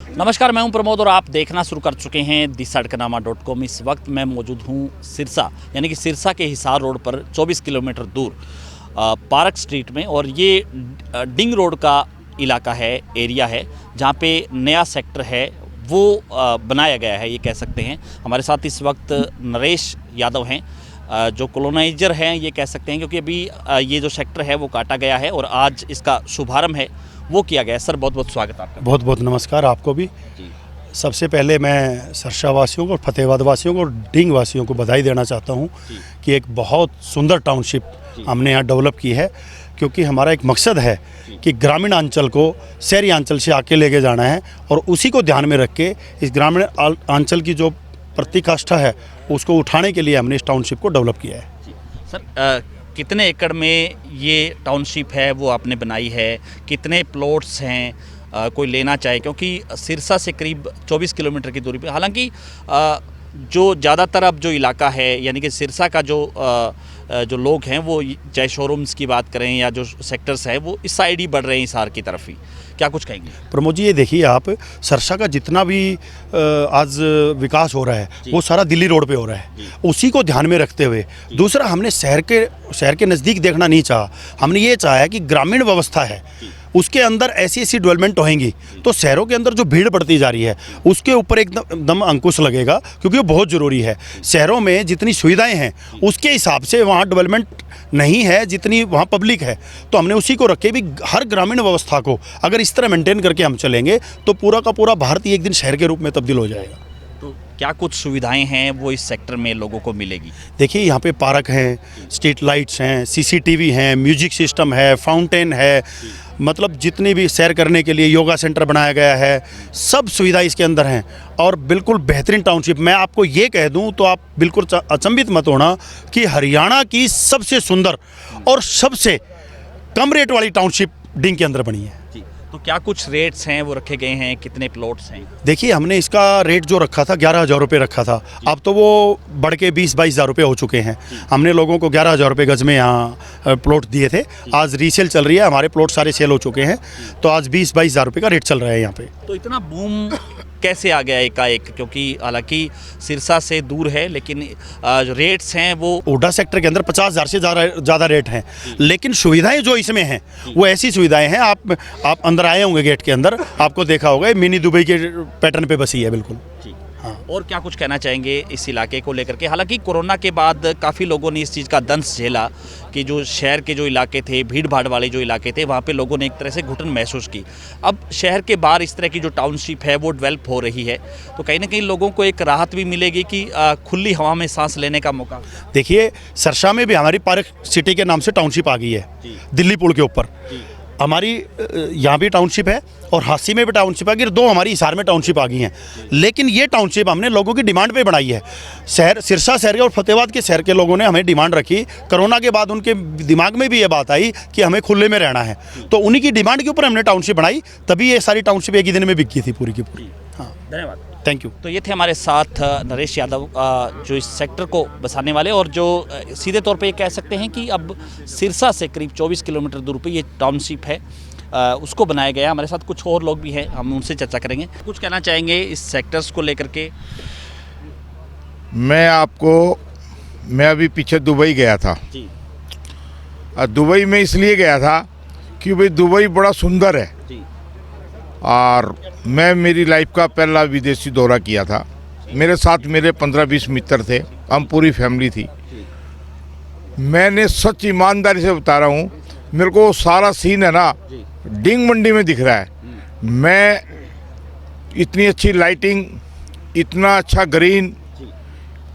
नमस्कार, मैं हूं प्रमोद और आप देखना शुरू कर चुके हैं दिसड़कनामा.com। इस वक्त मैं मौजूद हूं सिरसा यानी कि सिरसा के हिसार रोड पर 24 किलोमीटर दूर पार्क स्ट्रीट में। और ये डिंग रोड का इलाका है, एरिया है, जहां पे नया सेक्टर है वो बनाया गया है, ये कह सकते हैं। हमारे साथ इस वक्त नरेश यादव हैं जो कॉलोनाइजर हैं, ये कह सकते हैं, क्योंकि अभी ये जो सेक्टर है वो काटा गया है और आज इसका शुभारंभ है वो किया गया है। सर, बहुत बहुत स्वागत आपका। बहुत बहुत नमस्कार आपको भी जी। सबसे पहले मैं सरसा वासियों को, फतेहाबाद वासियों को और डिंग वासियों को बधाई देना चाहता हूं कि एक बहुत सुंदर टाउनशिप हमने यहाँ डेवलप की है, क्योंकि हमारा एक मकसद है कि ग्रामीण अंचल को शहरी अंचल से आके लेके जाना है और उसी को ध्यान में रख के इस ग्रामीण अंचल की जो प्रतिकाष्ठा है उसको उठाने के लिए हमने इस टाउनशिप को डेवलप किया है। सर, कितने एकड़ में ये टाउनशिप है वो आपने बनाई है, कितने प्लॉट्स हैं, कोई लेना चाहे? क्योंकि सिरसा से करीब 24 किलोमीटर की दूरी पे, हालांकि जो ज़्यादातर अब जो इलाका है यानी कि सिरसा का जो लोग हैं वो चाहे शोरूम्स की बात करें या जो सेक्टर्स है वो इस साइड ही बढ़ रहे हैं, हिसार की तरफ ही। क्या कुछ कहेंगे? प्रमोद जी, ये देखिए आप, सरसा का जितना भी आज विकास हो रहा है वो सारा दिल्ली रोड पे हो रहा है। उसी को ध्यान में रखते हुए दूसरा हमने शहर के नज़दीक देखना नहीं चाहा। हमने ये चाहा है कि ग्रामीण व्यवस्था है उसके अंदर ऐसी ऐसी डेवलपमेंट होएंगी तो शहरों के अंदर जो भीड़ बढ़ती जा रही है उसके ऊपर एकदम अंकुश लगेगा, क्योंकि वो बहुत ज़रूरी है। शहरों में जितनी सुविधाएं हैं उसके हिसाब से वहाँ डेवलपमेंट नहीं है जितनी वहाँ पब्लिक है, तो हमने उसी को रखे भी। हर ग्रामीण व्यवस्था को अगर इस तरह मेंटेन करके हम चलेंगे तो पूरा का पूरा भारत एक दिन शहर के रूप में तब्दील हो जाएगा। तो क्या कुछ सुविधाएं हैं वो इस सेक्टर में लोगों को मिलेगी? देखिए, यहाँ पे पार्क हैं, स्ट्रीट लाइट्स हैं, सीसीटीवी हैं, म्यूजिक सिस्टम है, फाउंटेन है, मतलब जितनी भी सैर करने के लिए योगा सेंटर बनाया गया है, सब सुविधा इसके अंदर हैं और बिल्कुल बेहतरीन टाउनशिप। मैं आपको ये कह दूं तो आप बिल्कुल अचंभित मत होना कि हरियाणा की सबसे सुंदर और सबसे कम रेट वाली टाउनशिप डिंग के अंदर बनी है। तो क्या कुछ रेट्स हैं वो रखे गए हैं, कितने प्लॉट्स हैं? देखिए, हमने इसका रेट जो रखा था 11,000 रुपये रखा था, अब तो वो बढ़ के 20-22 हज़ार रुपये हो चुके हैं। हमने लोगों को 11,000 रुपये गज में यहाँ प्लॉट दिए थे। आज रीसेल चल रही है, हमारे प्लॉट सारे सेल हो चुके हैं, तो आज 20-22 हज़ार रुपये का रेट चल रहा है यहाँ पे। तो इतना बूम कैसे आ गया एकाएक? क्योंकि हालांकि सिरसा से दूर है लेकिन जो रेट्स हैं वो ओडा सेक्टर के अंदर 50,000 से ज़्यादा रेट हैं, लेकिन सुविधाएं जो इसमें हैं वो ऐसी सुविधाएं हैं। आप अंदर आए होंगे, गेट के अंदर आपको देखा होगा, मिनी दुबई के पैटर्न पे बसी है बिल्कुल। हाँ। और क्या कुछ कहना चाहेंगे इस इलाके को लेकर के? हालांकि कोरोना के बाद काफ़ी लोगों ने इस चीज़ का दंश झेला कि जो शहर के जो इलाके थे, भीड़ भाड़ वाले जो इलाके थे, वहाँ पे लोगों ने एक तरह से घुटन महसूस की। अब शहर के बाहर इस तरह की जो टाउनशिप है वो डेवलप हो रही है, तो कहीं ना कहीं लोगों को एक राहत भी मिलेगी कि खुली हवा में सांस लेने का मौका। देखिए, सरसा में भी हमारी पार्क सिटी के नाम से टाउनशिप आ गई है, दिल्ली पुल के ऊपर। हमारी यहाँ भी टाउनशिप है और हांसी में भी टाउनशिप आ गई, 2 हमारी हिसार में टाउनशिप आ गई हैं। लेकिन ये टाउनशिप हमने लोगों की डिमांड पे बनाई है। सिरसा शहर के और फतेहाबाद के शहर के लोगों ने हमें डिमांड रखी। कोरोना के बाद उनके दिमाग में भी ये बात आई कि हमें खुले में रहना है, तो उन्हीं की डिमांड के ऊपर हमने टाउनशिप बनाई, तभी ये सारी टाउनशिप एक ही दिन में बिक गई थी पूरी की पूरी। हाँ, धन्यवाद, थैंक यू। तो ये थे हमारे साथ नरेश यादव जो इस सेक्टर को बसाने वाले, और जो सीधे तौर पे ये कह सकते हैं कि अब सिरसा से करीब 24 किलोमीटर दूर पे ये टाउनशिप है, उसको बनाया गया। हमारे साथ कुछ और लोग भी हैं, हम उनसे चर्चा करेंगे। कुछ कहना चाहेंगे इस सेक्टर्स को लेकर के? मैं अभी पीछे दुबई गया था जी। दुबई में इसलिए गया था कि भाई दुबई बड़ा सुंदर है जी। और मैं मेरी लाइफ का पहला विदेशी दौरा किया था। मेरे साथ मेरे 15-20 मित्र थे, हम पूरी फैमिली थी। मैंने सच ईमानदारी से बता रहा हूँ, मेरे को सारा सीन है ना डिंग मंडी में दिख रहा है। मैं इतनी अच्छी लाइटिंग, इतना अच्छा ग्रीन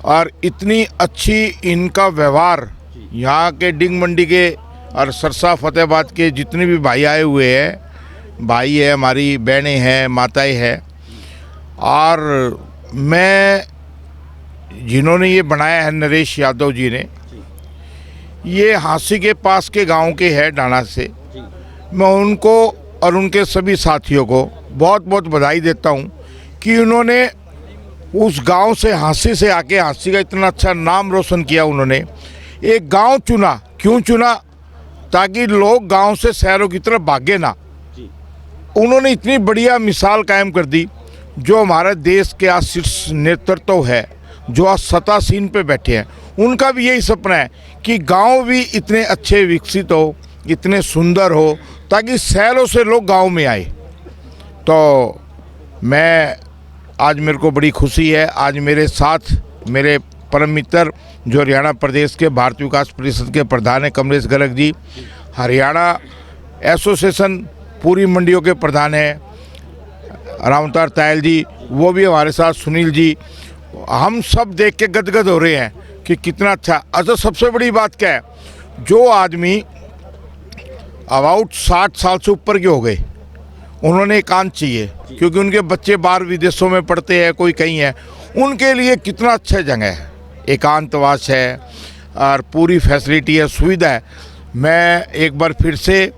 और इतनी अच्छी इनका व्यवहार, यहाँ के डिंग मंडी के और सरसा फतेहाबाद के जितने भी भाई आए हुए हैं, भाई है, हमारी बहनें हैं, माताएं हैं, और मैं जिन्होंने ये बनाया है, नरेश यादव जी ने, ये हांसी के पास के गांव के हैं, डाना से। मैं उनको और उनके सभी साथियों को बहुत बहुत बधाई देता हूं कि उन्होंने उस गांव से, हांसी से आके, हांसी का इतना अच्छा नाम रोशन किया। उन्होंने एक गांव चुना, क्यों चुना? ताकि लोग गांव से शहरों की तरफ भागे ना। उन्होंने इतनी बढ़िया मिसाल कायम कर दी जो हमारे देश के आज शीर्ष नेतृत्व है, जो आज सत्तासीन पे बैठे हैं, उनका भी यही सपना है कि गांव भी इतने अच्छे विकसित हो, इतने सुंदर हो, ताकि शहरों से लोग गांव में आए। तो मैं आज मेरे को बड़ी खुशी है, आज मेरे साथ मेरे परम मित्र जो हरियाणा प्रदेश के भारतीय विकास परिषद के प्रधान हैं कमलेश गर्ग जी, हरियाणा एसोसिएशन पूरी मंडियों के प्रधान हैं रामतार तायल जी, वो भी हमारे साथ सुनील जी, हम सब देख के गदगद हो रहे हैं कि कितना अच्छा। अच्छा, सबसे बड़ी बात क्या है, जो आदमी अबाउट 60 साल से ऊपर के हो गए, उन्होंने एकांत चाहिए, क्योंकि उनके बच्चे बाहर विदेशों में पढ़ते हैं, कोई कहीं है, उनके लिए कितना अच्छा जगह है, एकांतवास है और पूरी फैसिलिटी है, सुविधा है। मैं एक बार फिर से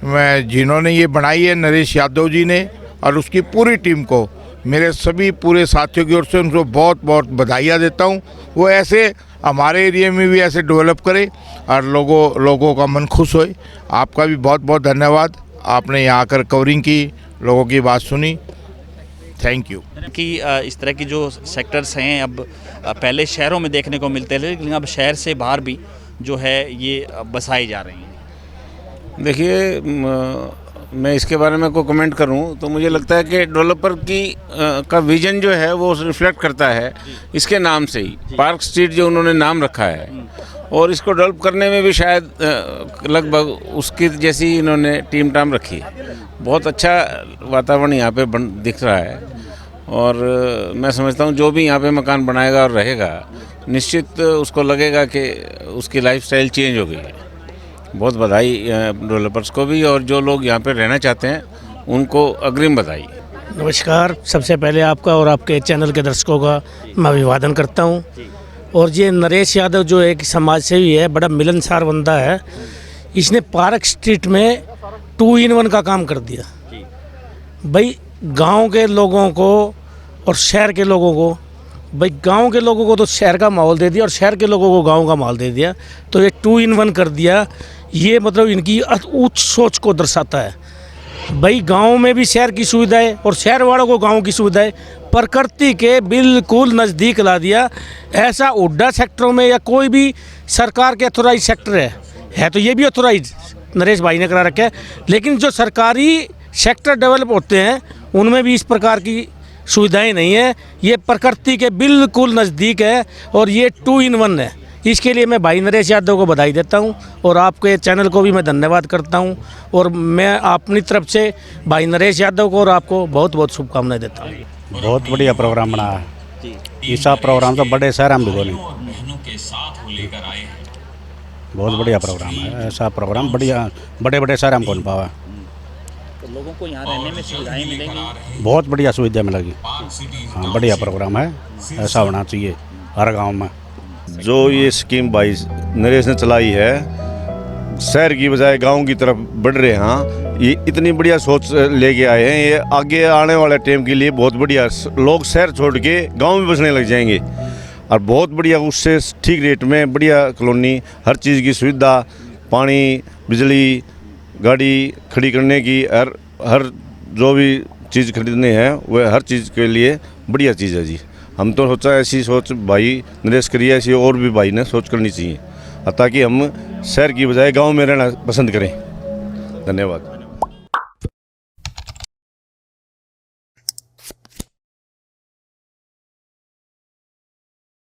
मैं जिन्होंने ये बनाई है, नरेश यादव जी ने और उसकी पूरी टीम को, मेरे सभी पूरे साथियों की ओर से उनको बहुत बहुत बधाइयाँ देता हूँ। वो ऐसे हमारे एरिया में भी ऐसे डेवलप करे और लोगों का मन खुश होए। आपका भी बहुत बहुत धन्यवाद, आपने यहाँ आकर कवरिंग की, लोगों की बात सुनी, थैंक यू। कि इस तरह की जो सेक्टर्स हैं अब पहले शहरों में देखने को मिलते थे, लेकिन अब शहर से बाहर भी जो है ये बसाए जा रहे हैं। देखिए, मैं इसके बारे में कोई कमेंट करूं तो मुझे लगता है कि डेवलपर का विजन जो है वो रिफ्लेक्ट करता है इसके नाम से ही, पार्क स्ट्रीट जो उन्होंने नाम रखा है, और इसको डेवलप करने में भी शायद लगभग उसकी जैसी इन्होंने टीम टाम रखी है। बहुत अच्छा वातावरण यहाँ पे दिख रहा है, और मैं समझता हूँ जो भी यहाँ पे मकान बनाएगा और रहेगा, निश्चित उसको लगेगा कि उसकी लाइफस्टाइल चेंज हो गई है। बहुत बधाई डेवलपर्स को भी, और जो लोग यहाँ पे रहना चाहते हैं उनको अग्रिम बधाई। नमस्कार, सबसे पहले आपका और आपके चैनल के दर्शकों का मैं अभिवादन करता हूँ। और ये नरेश यादव जो एक समाज सेवी है, बड़ा मिलनसार बंदा है, इसने पार्क स्ट्रीट में 2 in 1 का काम कर दिया। भाई गांव के लोगों को और शहर के लोगों को, भाई गांव के लोगों को तो शहर का माहौल दे दिया और शहर के लोगों को गांव का माहौल दे दिया, तो ये 2 in 1 कर दिया। ये मतलब इनकी उच्च सोच को दर्शाता है। भाई गांव में भी शहर की सुविधाएं और शहर वालों को गांव की सुविधाएं प्रकृति के बिल्कुल नज़दीक ला दिया। ऐसा उड्डा सेक्टरों में या कोई भी सरकार के अथोराइज सेक्टर है तो ये भी अथोराइज नरेश भाई ने करा रखा है, लेकिन जो सरकारी सेक्टर डेवलप होते हैं उनमें भी इस प्रकार की सुविधाएं नहीं है। ये प्रकृति के बिल्कुल नज़दीक है और ये 2 in 1 है। इसके लिए मैं भाई नरेश यादव को बधाई देता हूं और आपके चैनल को भी मैं धन्यवाद करता हूं, और मैं अपनी तरफ से भाई नरेश यादव को और आपको बहुत बहुत शुभकामनाएं देता हूं। बहुत बढ़िया प्रोग्राम बना है, ऐसा प्रोग्राम तो बड़े शहर में भी नहीं। बहुत बढ़िया प्रोग्राम है, ऐसा प्रोग्राम बढ़िया बड़े बड़े शहर में कौन पावा। तो लोगों को यहाँ रहने में सुविधाएं मिलेंगी, बहुत बढ़िया सुविधा मिलेगी। हाँ, बढ़िया प्रोग्राम है, ऐसा होना चाहिए हर गांव में। जो ये स्कीम भाई नरेश ने चलाई है, शहर की बजाय गांव की तरफ बढ़ रहे हैं। हाँ, ये इतनी बढ़िया सोच लेके आए हैं, ये आगे आने वाले टाइम के लिए बहुत बढ़िया। लोग शहर छोड़ के गांव में बसने लग जाएंगे और बहुत बढ़िया, उससे ठीक रेट में बढ़िया कॉलोनी, हर चीज़ की सुविधा, पानी, बिजली, गाड़ी खड़ी करने की, हर जो भी चीज़ खरीदने हैं वह हर चीज़ के लिए बढ़िया चीज़ है जी। हम तो सोचा ऐसी सोच भाई नरेश करिए, ऐसी और भी भाई ने सोच करनी चाहिए, ताकि हम शहर की बजाय गांव में रहना पसंद करें। धन्यवाद।